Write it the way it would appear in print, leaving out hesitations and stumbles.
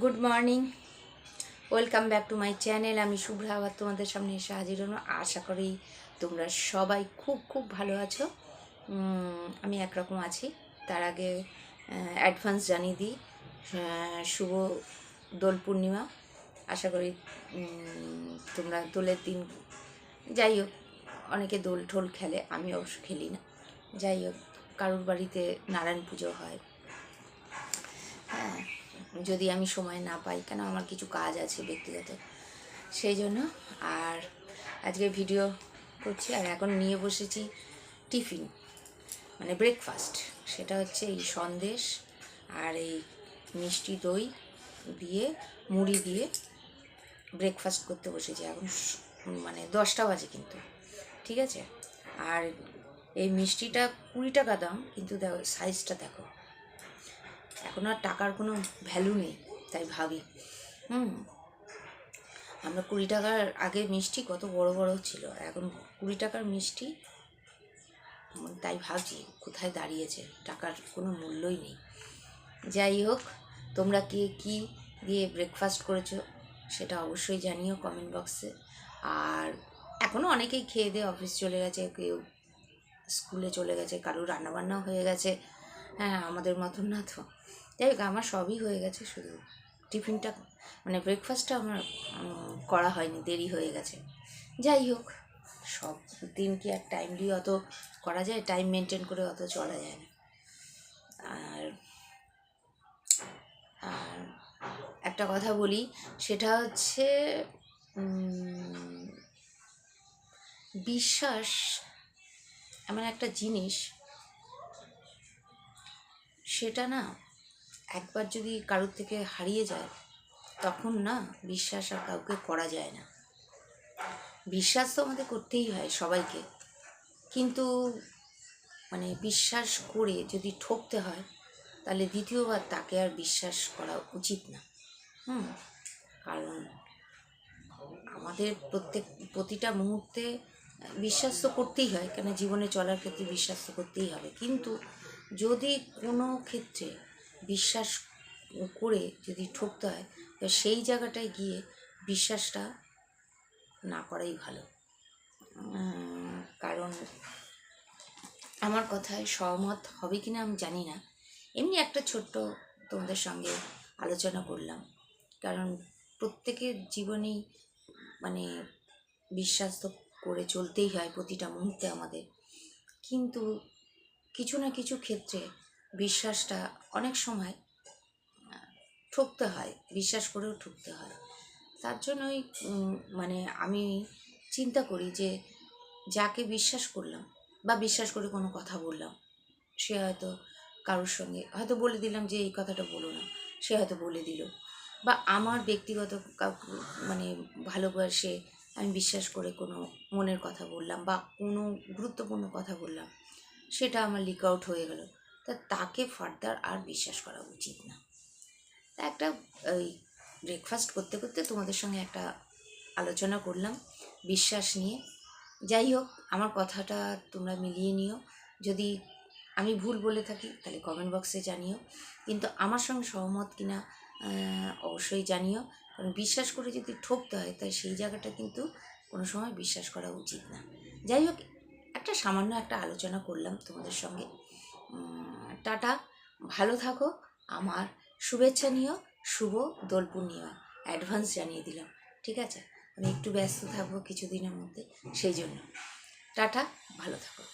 Good morning, welcome back to my channel. আমি শুভ্রা আবার তোমাদের সামনে এসে হাজির হলাম। আশা করি তোমরা সবাই খুব খুব ভালো আছো। আমি একরকম আছি। তার আগে অ্যাডভান্স জানিয়ে দিই, শুভ দোল পূর্ণিমা। আশা করি তোমরা দোলের দিন, যাই হোক, অনেকে দোল ঠোল খেলে, আমি অবশ্য খেলি না। যাই হোক, কারোর বাড়িতে নারায়ণ পুজো হয়। হ্যাঁ, যদি আমি সময় না পাই, কেন আমার কিছু কাজ আছে ব্যক্তিগত, সেই জন্য। আর আজকে ভিডিও করছি, আর এখন নিয়ে বসেছি টিফিন, মানে ব্রেকফাস্ট। সেটা হচ্ছে এই সন্দেশ আর এই মিষ্টি দই দিয়ে, মুড়ি দিয়ে ব্রেকফাস্ট করতে বসেছি। এখন মানে 10টা বাজে কিন্তু, ঠিক আছে। আর এই মিষ্টিটা 20 টাকা দাম, কিন্তু দেখো সাইজটা দেখো। এখন আর টাকার কোনো ভ্যালু নেই, তাই ভাবি আমরা 20 টাকার আগে মিষ্টি কত বড় বড় ছিল, আর এখন 20 টাকার মিষ্টি, তাই ভাবছি কোথায় দাঁড়িয়েছে, টাকার কোনো মূল্যই নেই। যাই হোক, তোমরা কে কী দিয়ে ব্রেকফাস্ট করেছো সেটা অবশ্যই জানিও কমেন্ট বক্সে। আর এখনও অনেকেই খেয়ে দিয়ে অফিস চলে গেছে, কেউ স্কুলে চলে গেছে, কারোর রান্নাবান্নাও হয়ে গেছে। হ্যাঁ, আমাদের মতন না তো। যাই হোক, আমার সবই হয়ে গেছে, শুধু টিফিনটা মানে ব্রেকফাস্টটা আমার করা হয়নি, দেরি হয়ে গেছে। যাই হোক, সব দিন কি আর টাইম দিয়ে অত করা যায়? টাইম মেনটেন করে অত চলা যায় না। আর আর একটা কথা বলি, সেটা হচ্ছে বিশ্বাস এমন একটা জিনিস, সেটা না একবার যদি কারোর থেকে হারিয়ে যায়, তখন না বিশ্বাস আর কাউকে করা যায় না। বিশ্বাস তো আমাদের করতেই হয় সবাইকে, কিন্তু মানে বিশ্বাস করে যদি ঠকতে হয়, তাহলে দ্বিতীয়বার তাকে আর বিশ্বাস করা উচিত না। কারণ আমাদের প্রতিটা মুহূর্তে বিশ্বাস তো করতেই হয়, কেন জীবনে চলার ক্ষেত্রে বিশ্বাস তো করতেই হবে। কিন্তু যদি কোনো ক্ষেত্রে বিশ্বাস করে যদি ঠকতে হয়, তো সেই জায়গাটায় গিয়ে বিশ্বাসটা না করাই ভালো। কারণ আমার কথায় সহমত হবে কি না আমি জানি না, এমনি একটা ছোট্ট তোমাদের সঙ্গে আলোচনা করলাম। কারণ প্রত্যেকের জীবনেই মানে বিশ্বাস তো করে চলতেই হয় প্রতিটা মুহূর্তে আমাদের, কিন্তু কিছু না কিছু ক্ষেত্রে বিশ্বাসটা অনেক সময় ঠকতে হয়, বিশ্বাস করেও ঠকতে হয়। তার জন্যই মানে আমি চিন্তা করি যে যাকে বিশ্বাস করলাম বা বিশ্বাস করে কোনো কথা বললাম, সে হয়তো কারোর সঙ্গে হয়তো বলে দিলাম যে এই কথাটা বলো না, সে হয়তো বলে দিল। বা আমার ব্যক্তিগত মানে ভালোবাসে আমি বিশ্বাস করে কোনো মনের কথা বললাম বা কোনো গুরুত্বপূর্ণ কথা বললাম, সেটা আমার লিক আউট হয়ে গেল, তাকে ফার্দার আর বিশ্বাস করা উচিত না। তা একটা ওই ব্রেকফাস্ট করতে করতে তোমাদের সঙ্গে একটা আলোচনা করলাম বিশ্বাস নিয়ে। যাই হোক, আমার কথাটা তোমরা মিলিয়ে নিও। যদি আমি ভুল বলে থাকি তাহলে কমেন্ট বক্সে জানিও, কিন্তু আমার সঙ্গে সহমত কিনা অবশ্যই জানিও। কারণ বিশ্বাস করে যদি ঠকতে হয়, তাই সেই জায়গাটা কিন্তু কোনো সময় বিশ্বাস করা উচিত না। যাই হোক, একটা সামান্য একটা আলোচনা করলাম তোমাদের সঙ্গে। টাটা, ভালো থাকো, আমার শুভেচ্ছা নিও। শুভ দোল পূর্ণিমা অ্যাডভান্স জানিয়ে দিলাম, ঠিক আছে। আমি একটু ব্যস্ত থাকবো কিছুদিনের মধ্যে, সেই জন্য টাটা, ভালো থাকো।